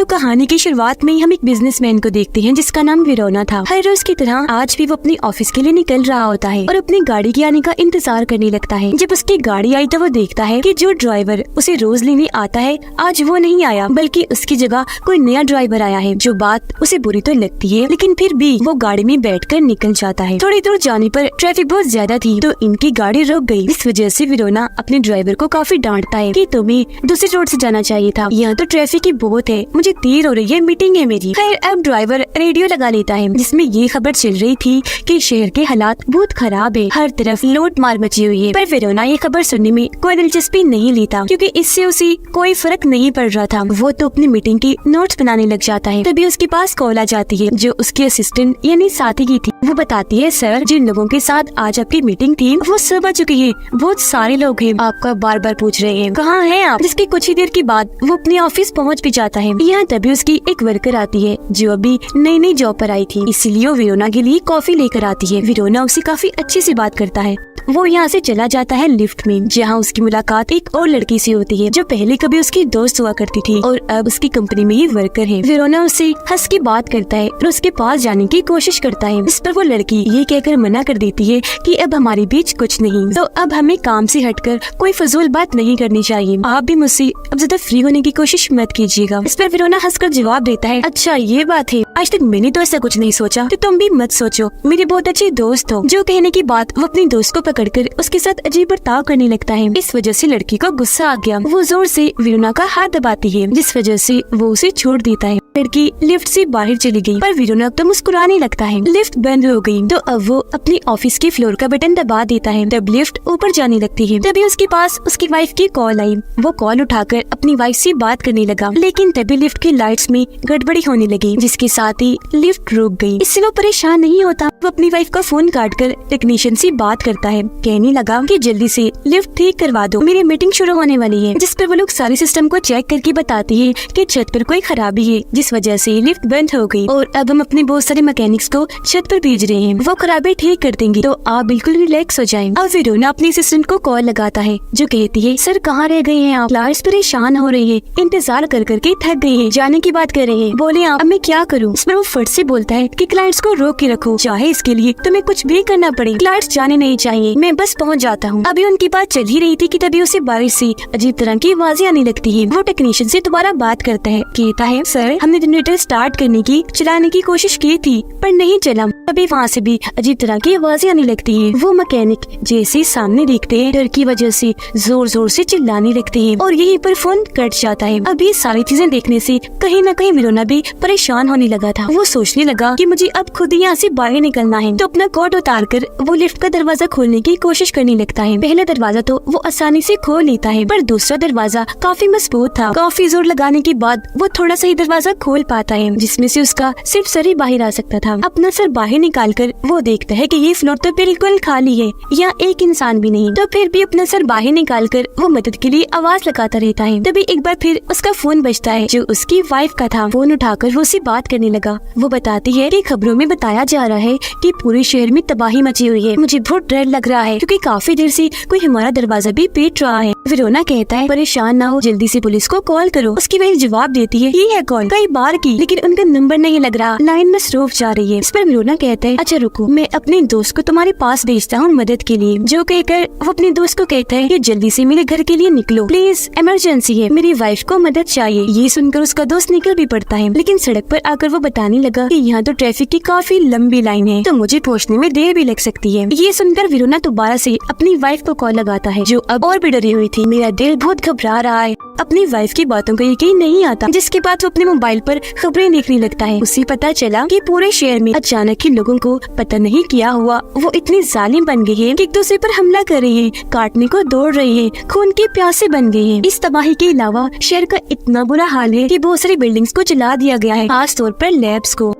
तो कहानी की शुरुआत में ही हम एक बिजनेसमैन को देखते हैं जिसका नाम विरोना था। हर रोज की तरह आज भी वो अपनी ऑफिस के लिए निकल रहा होता है और अपनी गाड़ी के आने का इंतजार करने लगता है। जब उसकी गाड़ी आई तो वो देखता है कि जो ड्राइवर उसे रोज लेने आता है आज वो नहीं आया, बल्कि उसकी जगह कोई नया ड्राइवर आया है। जो बात उसे बुरी तो लगती है, लेकिन फिर भी वो गाड़ी में बैठकर निकल जाता है। थोड़ी दूर जाने पर ट्रैफिक बहुत ज्यादा थी तो इनकी गाड़ी रुक गई। इस वजह से विरोना अपने ड्राइवर को काफी डांटता है कि तुम्हें दूसरी रोड से जाना चाहिए था, यहाँ तो ट्रैफिक ही बहुत है, मुझे देर हो रही है, मीटिंग है मेरी। खैर अब ड्राइवर रेडियो लगा लेता है जिसमें ये खबर चल रही थी कि शहर के हालात बहुत खराब है, हर तरफ लूट मार मची हुई है। पर विरोना ये खबर सुनने में कोई दिलचस्पी नहीं लेता क्योंकि इससे उसे कोई फर्क नहीं पड़ रहा था। वो तो अपनी मीटिंग की नोट्स बनाने लग जाता है। तभी उसके पास कॉल आ जाती है जो उसकी असिस्टेंट यानी साथी की थी। वो बताती है, सर जिन लोगों के साथ आज आपकी मीटिंग थी वो सब आ चुके हैं, बहुत सारे लोग हैं, आपका बार बार पूछ रहे हैं कहाँ हैं आप। जिसके कुछ ही देर के बाद वो अपने ऑफिस पहुँच भी जाता है। यहाँ तभी उसकी एक वर्कर आती है जो अभी नई नई जॉब पर आई थी, इसीलिए वो विरोना के लिए कॉफी लेकर आती है। विरोना उससे काफी अच्छे से बात करता है। वो यहाँ से चला जाता है लिफ्ट में, जहाँ उसकी मुलाकात एक और लड़की से होती है जो पहले कभी उसकी दोस्त हुआ करती थी और अब उसकी कंपनी में ही वर्कर है। विरोना उससे हंस के बात करता है और उसके पास जाने की कोशिश करता है। इस पर वो लड़की ये कहकर मना कर देती है कि अब हमारे बीच कुछ नहीं, तो अब हमें काम से हटकर कोई फजूल बात नहीं करनी चाहिए। आप भी मुझसे अब ज्यादा फ्री होने की कोशिश मत कीजिएगा। इस पर विरोना हंसकर जवाब देता है, अच्छा ये बात है, आज तक मैंने तो ऐसा कुछ नहीं सोचा, तो तुम भी मत सोचो, मेरे बहुत अच्छे दोस्त हो। जो कहने की बात वो अपनी दोस्त को पकड़कर उसके साथ अजीब बर्ताव करने लगता है। इस वजह से लड़की को गुस्सा आ गया। वो जोर से विरोना का हाथ दबाती है जिस वजह से वो उसे छोड़ देता है। लड़की लिफ्ट से बाहर चली गई पर विरोना तो मुस्कुराने लगता है। लिफ्ट बंद हो गई तो अब वो अपने ऑफिस के फ्लोर का बटन दबा देता है। तब लिफ्ट ऊपर जाने लगती है। तभी उसके पास उसकी वाइफ की कॉल आई। वो कॉल उठाकर अपनी वाइफ से बात करने लगा, लेकिन तभी लिफ्ट की लाइट्स में गड़बड़ी होने लगी जिसके साथ ही लिफ्ट रुक गई। इससे वो परेशान नहीं होता। वो अपनी वाइफ का फोन काटकर टेक्नीशियन से बात करता है, कहने लगा कि जल्दी से लिफ्ट ठीक करवा दो, मेरी मीटिंग शुरू होने वाली है। जिस पर वो लोग सारे सिस्टम को चेक करके बताती है कि छत पर कोई खराबी है जिस वजह से लिफ्ट बंद हो गई और अब हम अपने बहुत सारे मैकेनिक्स को छत पर भेज रहे हैं, वो खराबी ठीक कर देंगे, तो आप बिल्कुल रिलैक्स हो जाएं। अब विरोना अपने असिस्टेंट को कॉल लगाता है जो कहती है, सर कहाँ रह गए हैं आप, क्लाइंट्स परेशान हो रही है, इंतजार कर करके थक गए हैं, जाने की बात कर रहे हैं, बोले आप, अब मैं क्या करूँ। इस पर वो फट से बोलता है कि क्लाइंट्स को रोक के रखो, चाहे इसके लिए तुम्हें कुछ भी करना पड़े, क्लाइंट्स जाने नहीं चाहिए, मैं बस पहुँच जाता हूँ। अभी उनकी बात चल ही रही थी कि तभी उसे बाहर से अजीब तरह की आवाजें आने लगती है। वो टेक्नीशियन से दोबारा बात करता है, कहता है, सर हमने जनरेटर स्टार्ट करने की चलाने की कोशिश की थी पर नहीं चला। अभी वहाँ से भी अजीब तरह की आवाजें आने लगती है। वो मैकेनिक जैसे सामने देखते हैं डर की वजह से जोर जोर से चिल्लाने लगते हैं और यहीं पर फोन कट जाता है। अब ये सारी चीजें देखने से कहीं न कहीं विरोना भी परेशान होने लगा था। वो सोचने लगा कि मुझे अब खुद यहाँ से बाहर निकलना है, तो अपना कोट उतार कर वो लिफ्ट का दरवाजा खोलने की कोशिश करने लगता है। पहला दरवाजा तो वो आसानी से खोल लेता है पर दूसरा दरवाजा काफी मजबूत था। काफी जोर लगाने के बाद वो थोड़ा सा ही दरवाजा खोल पाता है जिसमें से उसका सिर्फ सर ही बाहर आ सकता था। अपना सर बाहर निकालकर वो देखता है कि ये फ्लोर तो बिल्कुल खाली है, यहाँ एक इंसान भी नहीं। तो फिर भी अपना सर बाहर निकालकर वो मदद के लिए आवाज लगाता रहता है। तभी एक बार फिर उसका फोन बजता है जो उसकी वाइफ का था। फोन उठाकर वो उससे बात करने लगा। वो बताती है कि खबरों में बताया जा रहा है कि पूरे शहर में तबाही मची हुई है, मुझे बहुत डर लग रहा है क्योंकि काफी देर से कोई हमारा दरवाजा भी पीट रहा है। विरोना कहता है, परेशान ना हो, जल्दी से पुलिस को कॉल करो। उसकी वाइफ जवाब देती है, ये है कॉल कई बार की लेकिन उनका नंबर नहीं लग रहा, लाइन मसरूफ जा रही है। इस पर विरोना कहता है, अच्छा रुको, मैं अपने दोस्त को तुम्हारे पास भेजता हूँ मदद के लिए। जो कहकर वो अपने दोस्त को कहता है कि जल्दी से मेरे घर के लिए निकलो, प्लीज इमरजेंसी है, मेरी वाइफ को मदद चाहिए। ये सुनकर उसका दोस्त निकल भी पड़ता है, लेकिन सड़क पर आकर वो बताने लगा कि यहाँ तो ट्रैफिक की काफी लंबी लाइन है, तो मुझे पहुँचने में देर भी लग सकती है। ये सुनकर विरोना दोबारा से अपनी वाइफ को कॉल लगाता है जो अब और भी डरी हुई थी। मेरा दिल बहुत घबरा रहा है, अपनी वाइफ की बातों को यकीन नहीं आता। जिसके बाद वो अपने मोबाइल पर खबरें देखने लगता है। उसे पता चला कि पूरे शहर में अचानक ही लोगों को पता नहीं क्या हुआ, वो इतने जालिम बन गए हैं कि एक दूसरे पर हमला कर रहे हैं, काटने को दौड़ रहे हैं, खून के प्यासे बन गए हैं। इस तबाही के अलावा शहर का इतना बुरा हाल है कि बहुत सारी बिल्डिंग्स को जला दिया गया है, खास तौर पर लैब्स को।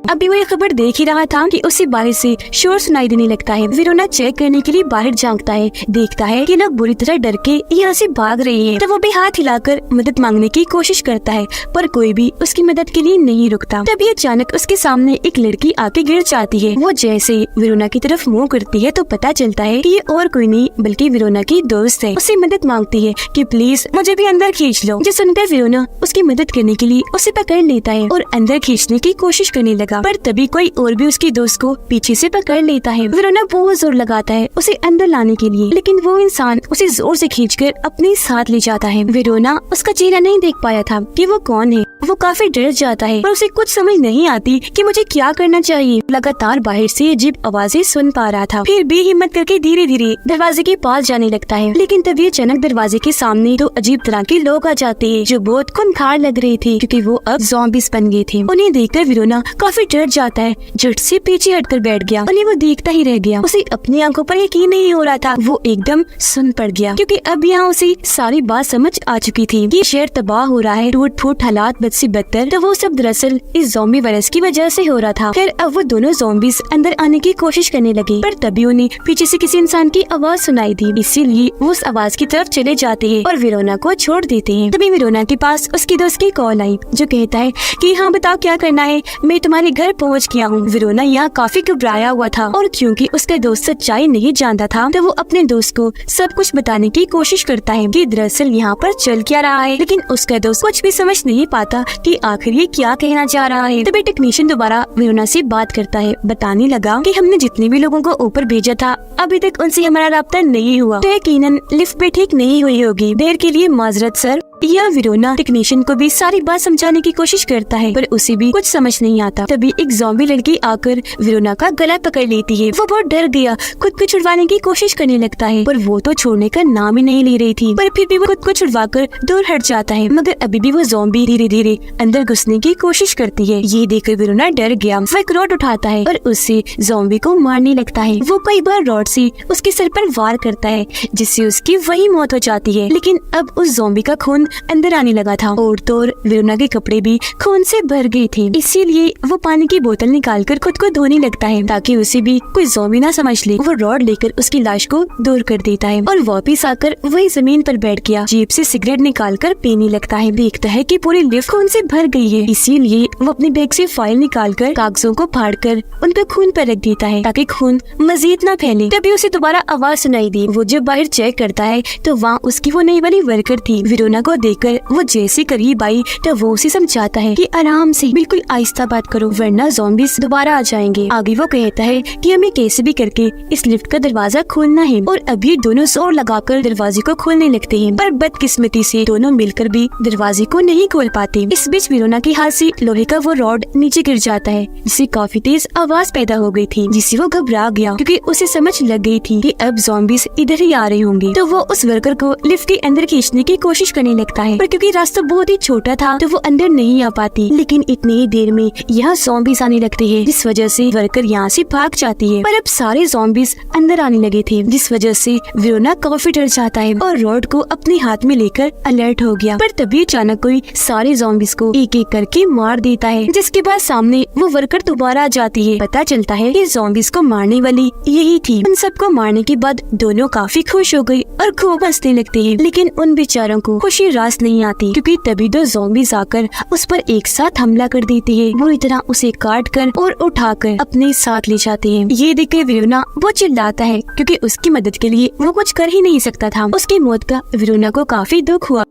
अभी वो ये खबर देख ही रहा था कि उसे बाहर से शोर सुनाई देने लगता है। वेरोना चेक करने के लिए बाहर झांकता है, देखता है कि लोग बुरी तरह डर के यहाँ से भाग रही है। तो वो भी हाथ हिलाकर मदद मांगने की कोशिश करता है, पर कोई भी उसकी मदद के लिए नहीं रुकता। तभी अचानक उसके सामने एक लड़की आके गिर जाती है। वो जैसे वेरोना की तरफ मुंह करती है तो पता चलता है कि ये और कोई नहीं बल्कि वेरोना की दोस्त है। उसे मदद मांगती है कि प्लीज मुझे भी अंदर खींच लो। जो सुनकर वेरोना उसकी मदद करने के लिए उसे पकड़ लेता है और अंदर खींचने की कोशिश करने लगा, पर तभी कोई और भी उसकी दोस्त को पीछे से पकड़ लेता है। वेरोना बहुत जोर लगाता है उसे अंदर लाने के लिए, लेकिन वो इंसान उसे जोर से खींचकर अपने साथ ले जाता है। वेरोना उसका चेहरा नहीं देख पाया था कि वो कौन है। वो काफी डर जाता है और उसे कुछ समझ नहीं आती कि मुझे क्या करना चाहिए। लगातार बाहर से अजीब आवाजें सुन पा रहा था, फिर भी हिम्मत करके धीरे धीरे दरवाजे के पास जाने लगता है। लेकिन तभी अचानक दरवाजे के सामने दो अजीब तरह के लोग आ जाते हैं जो बहुत खूंखार लग रहे थे, क्योंकि वो अब ज़ॉम्बीज़ बन गए थे। उन्हें देखकर वेरोना काफी डर जाता है, झट से पीछे हटकर बैठ गया। उन्हें वो देखता ही रह गया। उसे अपनी आंखों पर यकीन नहीं हो रहा था। वो एकदम सुन पड़ गया, क्योंकि अब यहाँ उसे सारी बात समझ आ चुकी थी कि शहर तबाह हो रहा है, टूट फूट हालात बद से बदतर। तो वो सब दरअसल इस ज़ॉम्बी वायरस की वजह से हो रहा था। फिर अब वो दोनों ज़ॉम्बीज़ अंदर आने की कोशिश करने लगे, पर तभी उन्हें पीछे से किसी इंसान की आवाज सुनाई दी। इसीलिए वो उस आवाज की तरफ चले जाते हैं और वेरोना को छोड़ देते हैं। तभी वेरोना के पास उसकी दोस्त की कॉल आई, जो कहता है कि हाँ बताओ क्या करना है, मैं तुम्हारे घर पहुँच गया हूँ। वेरोना यहाँ काफी घबराया हुआ था, और क्योंकि उसका दोस्त सच्चाई नहीं जानता था तो वो अपने दोस्त को सब कुछ बताने की कोशिश करता है कि दरअसल यहाँ पर चल क्या रहा है। लेकिन उसका दोस्त कुछ भी समझ नहीं पाता कि आखिर ये क्या कहना चाह रहा है। तभी टेक्नीशियन दोबारा वेरोना से बात करता है, बताने लगा कि हमने जितने भी लोगों को ऊपर भेजा था अभी तक उनसे हमारा राब्ता नहीं हुआ, तो यकीनन लिफ्ट भी ठीक नहीं हुई होगी। देर के लिए माजरत सर। यह वेरोना टेक्नीशियन को भी सारी बात समझाने की कोशिश करता है, पर उसे भी कुछ समझ नहीं आता। तभी एक ज़ॉम्बी लड़की आकर वेरोना का गला पकड़ लेती है। वो बहुत डर गया, खुद को छुड़वाने की कोशिश करने लगता है, पर वो तो छोड़ने का नाम ही नहीं ले रही थी। पर फिर भी वो खुद को छुड़वाकर दूर हट जाता है, मगर अभी भी वो ज़ॉम्बी धीरे धीरे अंदर घुसने की कोशिश करती है। ये देखकर वेरोना डर गया। वो एक रॉड उठाता है और उससे ज़ॉम्बी को मारने लगता है। वो कई बार रॉड से उसके सर पर वार करता है, जिससे उसकी वही मौत हो जाती है। लेकिन अब उस ज़ॉम्बी का खून अंदर आने लगा था, और तो और वेरोना के कपड़े भी खून से भर गए थे। इसीलिए वो पानी की बोतल निकालकर खुद को धोने लगता है, ताकि उसे भी कोई ज़ॉम्बी ना समझ ले। वो रॉड लेकर उसकी लाश को दूर कर देता है और वापिस आकर वही जमीन पर बैठ गया। जेब से सिगरेट निकालकर पीने लगता है। देखता है कि पूरी लिफ्ट खून से भर गई है। इसीलिए वो अपने बैग से फाइल निकालकर कागजों को फाड़कर उनके खून पर रख देता है, ताकि खून मजीद न फैले। तभी उसे दोबारा आवाज सुनाई दी। वो जब बाहर चेक करता है तो वहाँ उसकी वो नई वाली वर्कर थी। वेरोना को देखकर वो जैसे करीब आई तो वो उसे समझाता है कि आराम से बिल्कुल आहिस्ता बात करो, वरना ज़ॉम्बीज़ दोबारा आ जाएंगे। आगे वो कहता है कि हमें कैसे भी करके इस लिफ्ट का दरवाजा खोलना है, और अभी दोनों जोर लगाकर दरवाजे को खोलने लगते हैं, पर बदकिस्मती से दोनों मिलकर भी दरवाजे को नहीं खोल पाते। इस बीच वेरोना के हाथ से लोहे का वो रॉड नीचे गिर जाता है, जिससे काफी तेज आवाज पैदा हो गई थी, जिससे वो घबरा गया, क्योंकि उसे समझ लग गई थी कि अब ज़ॉम्बीज़ इधर ही आ रहे होंगे। तो वो उस वर्कर को लिफ्ट के अंदर खींचने की कोशिश करने लगता है, पर क्योंकि रास्ता बहुत ही छोटा था तो वो अंदर नहीं आ पाती। लेकिन इतनी ही देर में यहाँ ज़ॉम्बीज़ आने लगते हैं, जिस वजह से वर्कर यहाँ से भाग जाती है। पर अब सारे ज़ॉम्बीज़ अंदर आने लगे थे, जिस वजह से वेरोना काफी डर जाता है और रॉड को अपने हाथ में लेकर अलर्ट हो गया। पर तभी अचानक कोई सारे ज़ॉम्बीज़ को एक एक करके मार देता है, जिसके बाद सामने वो वर्कर दोबारा आ जाती है। पता चलता है कि ज़ॉम्बीज़ को मारने वाली यही थी। उन सबको मारने के बाद दोनों काफी खुश हो गई और खूब हंसने लगते हैं। लेकिन उन बेचारों को खुशी रास नहीं आती, क्योंकि तभी दो ज़ॉम्बीज़ आकर उस पर एक साथ हमला कर देते हैं। बुरी तरह उसे काट कर और उठाकर अपने साथ ले जाते हैं। ये देखकर वेरोना वो चिल्लाता है, क्योंकि उसकी मदद के लिए वो कुछ कर ही नहीं सकता था। उसकी मौत का वेरोना को काफी दुख हुआ।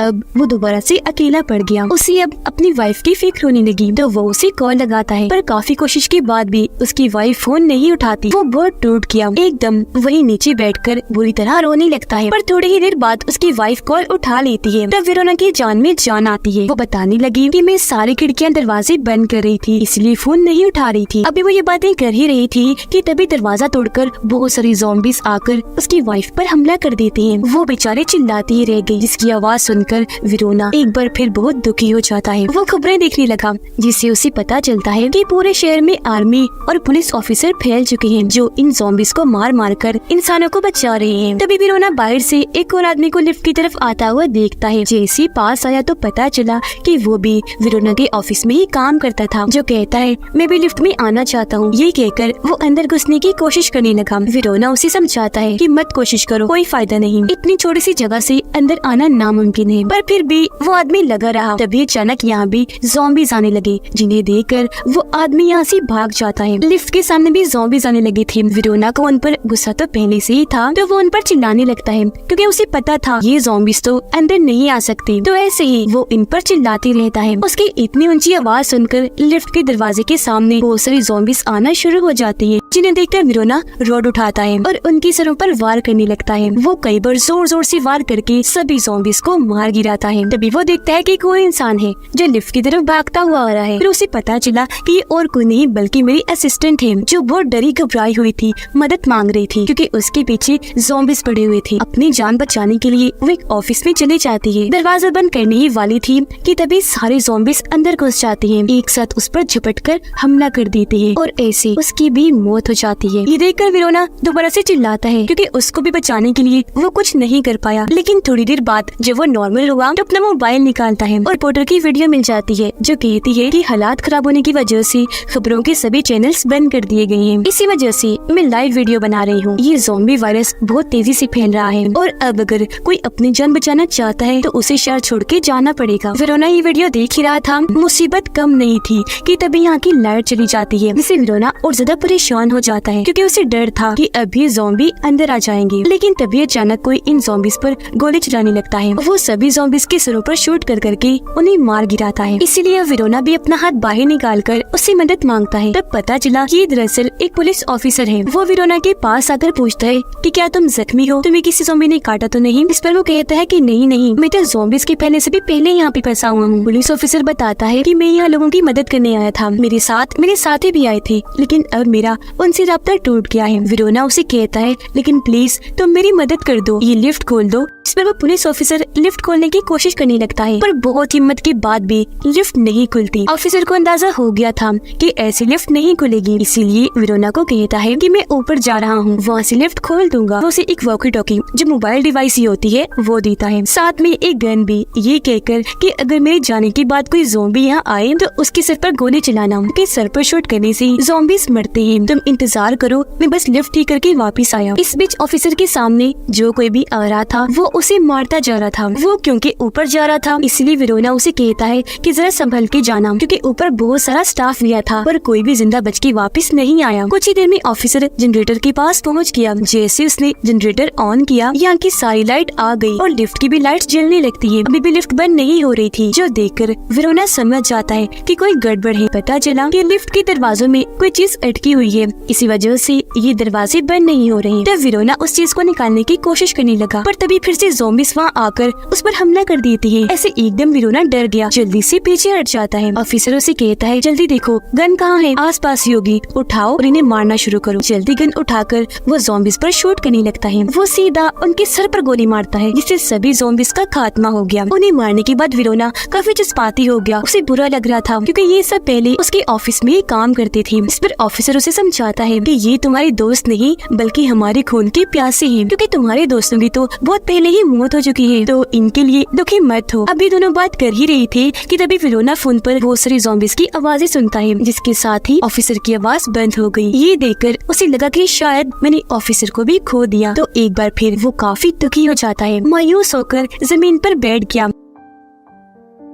अब वो दोबारा से अकेला पड़ गया। उसे अब अपनी वाइफ की फिक्र होने लगी, तो वो उसे कॉल लगाता है, पर काफी कोशिश के बाद भी उसकी वाइफ फोन नहीं उठाती। वो बहुत टूट गया, एकदम वही नीचे बैठकर बुरी तरह रोने लगता है। पर थोड़ी ही देर बाद उसकी वाइफ कॉल उठा लेती है। तब वेरोना की जान में जान आती है। वो बताने लगी कि मैं सारी खिड़कियां दरवाजे बंद कर रही थी, इसलिए फोन नहीं उठा रही थी। अभी वो ये बातें कर ही रही थी कि तभी दरवाजा तोड़कर बहुत सारी ज़ॉम्बीज़ आकर उसकी वाइफ पर हमला कर देते हैं। वो बेचारे चिल्लाती ही रह गई, जिसकी आवाज सुनकर विरोना एक बार फिर बहुत दुखी हो जाता है। वो खबरें देखने लगा जिससे उसे पता चलता है कि पूरे शहर में आर्मी और पुलिस ऑफिसर फैल चुके हैं जो इन ज़ॉम्बीज़ को मार मार कर इंसानों को बचा रहे हैं। तभी विरोना बाहर से एक और आदमी को लिफ्ट की तरफ आता हुआ देखता है। जैसे पास आया तो पता चला कि वो भी विरोना के ऑफिस में ही काम करता था, जो कहता है मैं भी लिफ्ट में आना चाहता हूँ। ये कहकर वो अंदर घुसने की कोशिश करने लगा। विरोना उसे समझाता है कि मत कोशिश करो, कोई फायदा नहीं, इतनी छोटी सी जगह से अंदर आना नामुमकिन है। पर फिर भी वो आदमी लगा रहा। तभी अचानक यहाँ भी ज़ॉम्बीज़ आने लगे, जिन्हें देखकर वो आदमी यहाँ से भाग जाता है। लिफ्ट के सामने भी ज़ॉम्बीज़ आने लगे थे। विरोना को उन पर गुस्सा तो पहले से ही था, तो वो उन पर चिल्लाने लगता है क्योंकि उसे पता था ये ज़ॉम्बीज़ तो अंदर नहीं आ सकते। तो ऐसे ही वो इन पर चिल्लाते रहता है। उसकी इतनी ऊंची आवाज सुनकर लिफ्ट के दरवाजे के सामने बहुत सारी ज़ॉम्बीज़ आना शुरू हो जाती है, जिन्हें देखकर विरोना रोड उठाता है और उनके सरों पर वार करने लगता है। वो कई बार जोर जोर से वार करके सभी ज़ॉम्बीज़ को मार गिराता है। तभी वो देखता है कि कोई इंसान है जो लिफ्ट की तरफ भागता हुआ आ रहा है। फिर उसे पता चला कि ये और कोई नहीं बल्कि मेरी असिस्टेंट है, जो बहुत डरी घबराई हुई थी, मदद मांग रही थी क्योंकि उसके पीछे ज़ॉम्बीज़ पड़े हुए थे। अपनी जान बचाने के लिए वो एक ऑफिस में चली जाती है। दरवाजा बंद करने ही वाली थी कि तभी सारे ज़ॉम्बीज़ अंदर घुस जाते हैं, एक साथ उस पर झपटकर हमला कर देते हैं और ऐसे उसकी भी मौत हो जाती है। ये देखकर विरोना दोबारा से चिल्लाता है क्योंकि उसको भी बचाने के लिए वो कुछ नहीं कर पाया। लेकिन थोड़ी देर बाद जब वो नॉर्मल हुआ तो अपना मोबाइल निकालता है और रिपोर्टर की वीडियो मिल जाती है जो कहती है कि हालात खराब होने की वजह से खबरों के सभी चैनल्स बंद कर दिए गए हैं। इसी वजह से मैं लाइव वीडियो बना रही हूँ। ये ज़ॉम्बी वायरस बहुत तेजी से फैल रहा है और अब अगर कोई अपनी जान बचाना चाहता है तो उसे शहर छोड़ के जाना पड़ेगा। विरोना ये वीडियो देख ही रहा था। मुसीबत कम नहीं थी कि तभी यहाँ की लाइट चली जाती है, जिससे विरोना और ज्यादा परेशान हो जाता है क्योंकि उसे डर था कि अभी ज़ॉम्बी अंदर आ जाएंगे। लेकिन तभी अचानक कोई इन ज़ॉम्बीज़ पर गोली चलाने लगता है। वो सभी ज़ॉम्बीज़ के सरों पर शूट कर करके उन्हें मार गिराता है। इसीलिए विरोना भी अपना हाथ बाहर निकाल कर उससे मदद मांगता है। तब पता चला कि दरअसल एक पुलिस ऑफिसर है। वो विरोना के पास आकर पूछता है कि क्या तुम जख्मी हो, तुम्हें किसी ज़ॉम्बी ने काटा तो नहीं? इस पर वो कहता है कि नहीं नहीं, मैं तो ज़ॉम्बीज़ के फैलने से भी पहले यहाँ पे फंसा हुआ हूँ। पुलिस ऑफिसर बताता है कि मैं यहाँ लोगों की मदद करने आया था, मेरे साथ मेरे साथी भी आए थे, लेकिन अब मेरा उनसे राब्ता टूट गया है। विरोना उसे कहता है लेकिन प्लीज तुम मेरी मदद कर दो, ये लिफ्ट खोल दो। इस पर वो पुलिस ऑफिसर लिफ्ट खोलने की कोशिश करने लगता है, पर बहुत हिम्मत के बाद भी लिफ्ट नहीं खुलती। ऑफिसर को अंदाजा हो गया था कि ऐसी लिफ्ट नहीं खुलेगी, इसीलिए विरोना को कहता है कि मैं ऊपर जा रहा हूँ, वहाँ से लिफ्ट खोल दूंगा। वो उसे एक वॉकी टॉकी जो मोबाइल डिवाइस ही होती है वो देता है, साथ में एक गन भी, ये कहकर कि अगर मेरे जाने के बाद कोई ज़ॉम्बी यहाँ आए तो उसके सर पर गोली चलाना, क्योंकि सर पर शूट करने से ज़ॉम्बीज़ मरते हैं। तुम इंतजार करो, मैं बस लिफ्ट ठीक करके वापस आया। इस बीच ऑफिसर के सामने जो कोई भी आ रहा था वो उसे मारता जा रहा था। वो क्योंकि ऊपर जा रहा था इसलिए विरोना उसे कहता है कि जरा संभल के जाना, क्योंकि ऊपर बहुत सारा स्टाफ गया था पर कोई भी जिंदा बच के वापस नहीं आया। कुछ ही देर में ऑफिसर जनरेटर के पास पहुंच गया। जैसे उसने जनरेटर ऑन किया, यहाँ की सारी लाइट आ गई और लिफ्ट की भी लाइट जलने लगती है। अभी भी लिफ्ट बंद नहीं हो रही थी, जो देखकर विरोना समझ जाता है कि कोई गड़बड़ है। पता चला कि लिफ्ट के दरवाजों में कोई चीज अटकी हुई है, इसी वजह से ये दरवाजे बंद नहीं हो रहे। तब विरोना उस चीज को निकालने की कोशिश करने लगा, पर तभी फिर से ज़ॉम्बीज़ वहाँ आकर उस पर हमला कर देती है। ऐसे एकदम विरोना डर गया, जल्दी से पीछे हट जाता है। ऑफिसर उसे कहता है जल्दी देखो गन कहाँ है, आस पास ही होगी, उठाओ और इन्हें मारना शुरू करो। जल्दी गन उठाकर वो ज़ॉम्बीज़ पर शूट करने लगता है। वो सीधा उनके सर पर गोली मारता है, जिससे सभी ज़ॉम्बीज़ का खात्मा हो गया। उन्हें मारने के बाद विरोना काफी जज्बाती हो गया। उसे बुरा लग रहा था क्योंकि ये सब पहले उसके ऑफिस में ही काम करते थे। इस पर ऑफिसर उसे समझाता है कि ये तुम्हारे दोस्त नहीं बल्कि हमारे खून के प्यासे हैं, क्योंकि तुम्हारे दोस्तों की तो बहुत पहले ही मौत हो चुकी है, तो इनके लिए दुखी मत हो। अभी दोनों बात कर ही रही थी कि तभी विरोना फोन पर बहुत सारी ज़ॉम्बीज़ की आवाजें सुनता है, जिसके साथ ही ऑफिसर की आवाज बंद हो गई। ये देखकर उसे लगा कि शायद मैंने ऑफिसर को भी खो दिया, तो एक बार फिर वो काफी दुखी हो जाता है। मायूस होकर जमीन पर बैठ गया।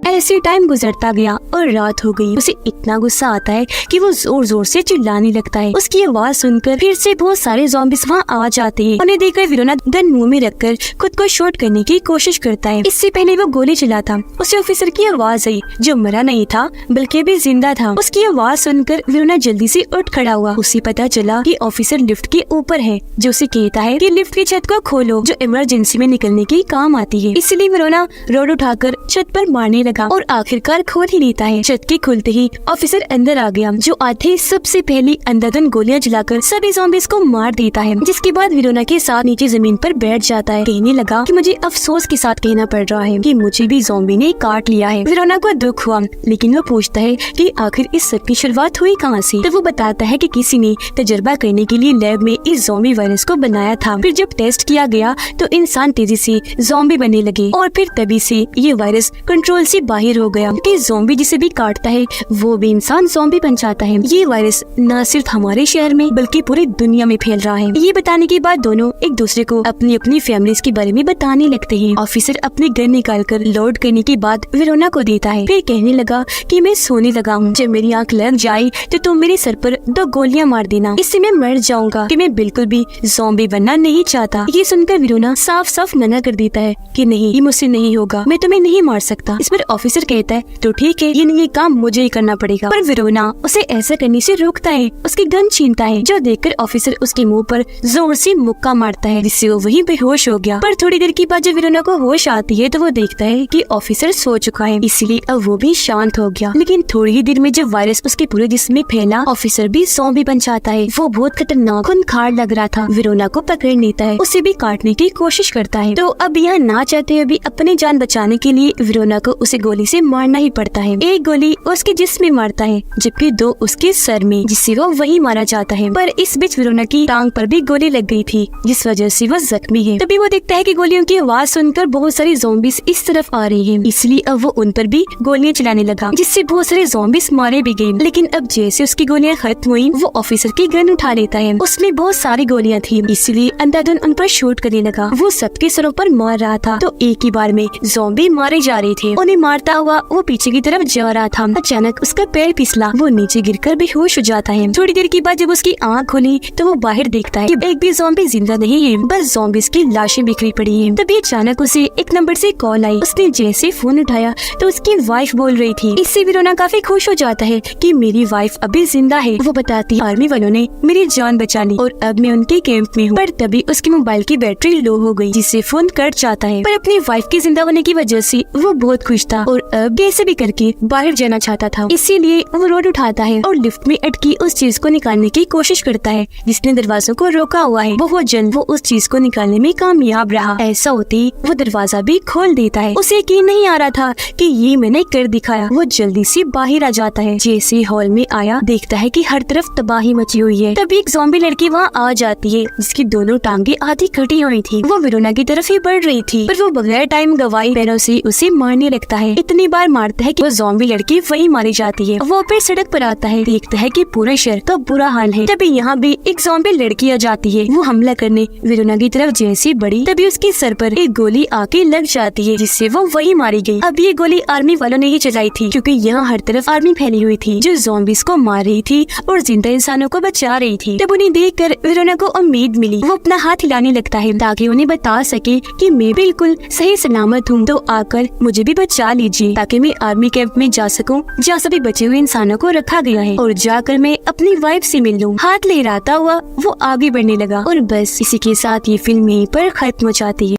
ऐसे टाइम गुजरता गया और रात हो गई। उसे इतना गुस्सा आता है कि वो जोर जोर से चिल्लाने लगता है। उसकी आवाज सुनकर फिर से बहुत सारे ज़ॉम्बीज़ वहाँ आ जाते हैं। उन्हें देखकर विरोना गन मुंह में रखकर खुद को शूट करने की कोशिश करता है। इससे पहले वो गोली चलाता, उसे ऑफिसर की आवाज आई जो मरा नहीं था बल्कि भी जिंदा था। उसकी आवाज सुनकर विरोना जल्दी से उठ खड़ा हुआ। उसे पता चला कि ऑफिसर लिफ्ट के ऊपर है, जो उसे कहता है कि लिफ्ट की छत को खोलो, जो इमरजेंसी में निकलने के काम आती है। इसलिए विरोना रोड उठाकर छत पर मारने लगा। और आखिरकार खोल ही लेता है। छत के खुलते ही ऑफिसर अंदर आ गया, जो आते ही सबसे पहले अंधाधुंध गोलियां जलाकर सभी ज़ॉम्बीज़ को मार देता है। जिसके बाद वेरोना के साथ नीचे जमीन पर बैठ जाता है। कहने लगा कि मुझे अफसोस के साथ कहना पड़ रहा है कि मुझे भी ज़ॉम्बी ने काट लिया है। वेरोना को दुख हुआ, लेकिन वो पूछता है कि आखिर इस सब की शुरुआत हुई कहाँ से। तो वो बताता है कि किसी ने तजर्बा करने के लिए लैब में इस ज़ॉम्बी वायरस को बनाया था। फिर जब टेस्ट किया गया तो इंसान तेजी से ज़ॉम्बी बनने लगे और फिर तभी से ये वायरस कंट्रोल से बाहर हो गया कि ज़ॉम्बी जिसे भी काटता है वो भी इंसान ज़ॉम्बी बन जाता है। ये वायरस न सिर्फ हमारे शहर में बल्कि पूरी दुनिया में फैल रहा है। ये बताने के बाद दोनों एक दूसरे को अपनी अपनी फैमिलीज के बारे में बताने लगते हैं। ऑफिसर अपने गन निकालकर लोड करने के बाद वेरोना को देता है। फिर कहने लगा कि मैं सोने लगा हूँ, जब मेरी आँख लग जाए तो तुम मेरे सर पर 2 गोलियां मार देना, इससे मैं मर जाऊंगा कि मैं बिल्कुल भी ज़ॉम्बी बनना नहीं चाहता। ये सुनकर वेरोना साफ साफ मना कर देता है कि नहीं, ये मुझसे नहीं होगा, मैं तुम्हें नहीं मार सकता। इस पर ऑफिसर कहता है तो ठीक है, ये काम मुझे ही करना पड़ेगा। पर वेरोना उसे ऐसा करने से रोकता है, उसकी गन छीनता है, जो देखकर ऑफिसर उसके मुंह पर जोर से मुक्का मारता है, जिससे वो वहीं बेहोश हो गया। पर थोड़ी देर के बाद जब वेरोना को होश आती है तो वो देखता है कि ऑफिसर सो चुका है, इसलिए अब वो भी शांत हो गया। लेकिन थोड़ी ही देर में जब वायरस उसके पूरे जिस्म में फैला, ऑफिसर भी ज़ॉम्बी बन जाता है। वो बहुत खतरनाक खूंखार लग रहा था। वेरोना को पकड़ लेता है, उसे भी काटने की कोशिश करता है। तो अब यहाँ ना चाहते हुए भी अपनी जान बचाने के लिए वेरोना को उसे गोली से मारना ही पड़ता है। एक गोली उसके जिस्म में मारता है, जबकि 2 उसके सर में, जिससे वो वही मारा जाता है। पर इस बीच वेरोना की टांग पर भी गोली लग गई थी, जिस वजह से वो जख्मी है। तभी वो देखता है कि गोलियों की आवाज सुनकर बहुत सारी ज़ॉम्बीज़ इस तरफ आ रही हैं, इसलिए अब वो उन पर भी गोलियां चलाने लगा, जिससे बहुत सारे ज़ॉम्बीज़ मारे भी गए। लेकिन अब जैसे उसकी गोलियां खत्म हुई, वो ऑफिसर की गन उठा लेता है। उसमें बहुत सारी गोलियां थी, इसलिए अंधाधुंध उन पर शूट करने लगा। वो सबके सरों पर मार रहा था, तो एक ही बार में ज़ॉम्बी मारे जा रहे थे। उन्हें मारता हुआ वो पीछे की तरफ जा रहा था। अचानक उसका पैर फिसला, वो नीचे गिरकर बेहोश हो जाता है। थोड़ी देर के बाद जब उसकी आँख खुली तो वो बाहर देखता है कि एक भी ज़ॉम्बी जिंदा नहीं है, बस ज़ॉम्बीज़ की लाशें बिखरी पड़ी है। तभी अचानक उसे एक नंबर से कॉल आई। उसने जैसे फोन उठाया तो उसकी वाइफ बोल रही थी। इससे वेरोना काफी खुश हो जाता है कि मेरी वाइफ अभी जिंदा है। वो बताती है आर्मी वालों ने मेरी जान बचा ली और अब मैं उनके कैंप में हूँ। पर तभी उसके मोबाइल की बैटरी लो हो गई, जिससे फोन कट जाता है। पर अपनी वाइफ के जिंदा होने की वजह से वो बहुत खुश था और अब कैसे भी करके बाहर जाना चाहता था। इसीलिए वो रोड उठाता है और लिफ्ट में अटकी उस चीज को निकालने की कोशिश करता है जिसने दरवाजों को रोका हुआ है। बहुत जल्द वो उस चीज को निकालने में कामयाब रहा। ऐसा होते ही वो दरवाजा भी खोल देता है। उसे यकीन नहीं आ रहा था कि ये मैंने कर दिखाया। वो जल्दी से बाहर आ जाता है। जैसे हॉल में आया, देखता है कि हर तरफ तबाही मची हुई है। तभी एक ज़ॉम्बी लड़की वहाँ आ जाती है, जिसकी दोनों टांगे आधी कटी हुई थी। वो वेरोना की तरफ ही बढ़ रही थी, पर वो बगैर टाइम गवाए पैरों से उसे मारने लगता है। इतनी बार मारता है कि वो ज़ॉम्बी लड़की वहीं मारी जाती है। वो फिर सड़क पर आता है, देखता है कि पूरे शहर का बुरा हाल है। तभी यहाँ भी एक ज़ॉम्बी लड़की आ जाती है। वो हमला करने वेरोना की तरफ जैसी बढ़ी, तभी उसके सर पर एक गोली आके लग जाती है, जिससे वो वहीं मारी गई। अब ये गोली आर्मी वालों ने ही चलाई थी, क्योंकि यहाँ हर तरफ आर्मी फैली हुई थी जो ज़ॉम्बीज़ को मार रही थी और जिंदा इंसानों को बचा रही थी। तब उन्हें देखकर वेरोना को उम्मीद मिली। वो अपना हाथ हिलाने लगता है ताकि उन्हें बता सके कि मैं बिल्कुल सही सलामत हूँ, तो आकर मुझे भी बचा लीजिए ताकि मैं आर्मी कैंप में जा सकूँ जहाँ सभी बचे हुए इंसानों को रखा गया है, और जाकर मैं अपनी वाइफ से मिल लूँ। हाथ लहराता हुआ वो आगे बढ़ने लगा और बस इसी के साथ ये फिल्म यहीं पर खत्म हो जाती है।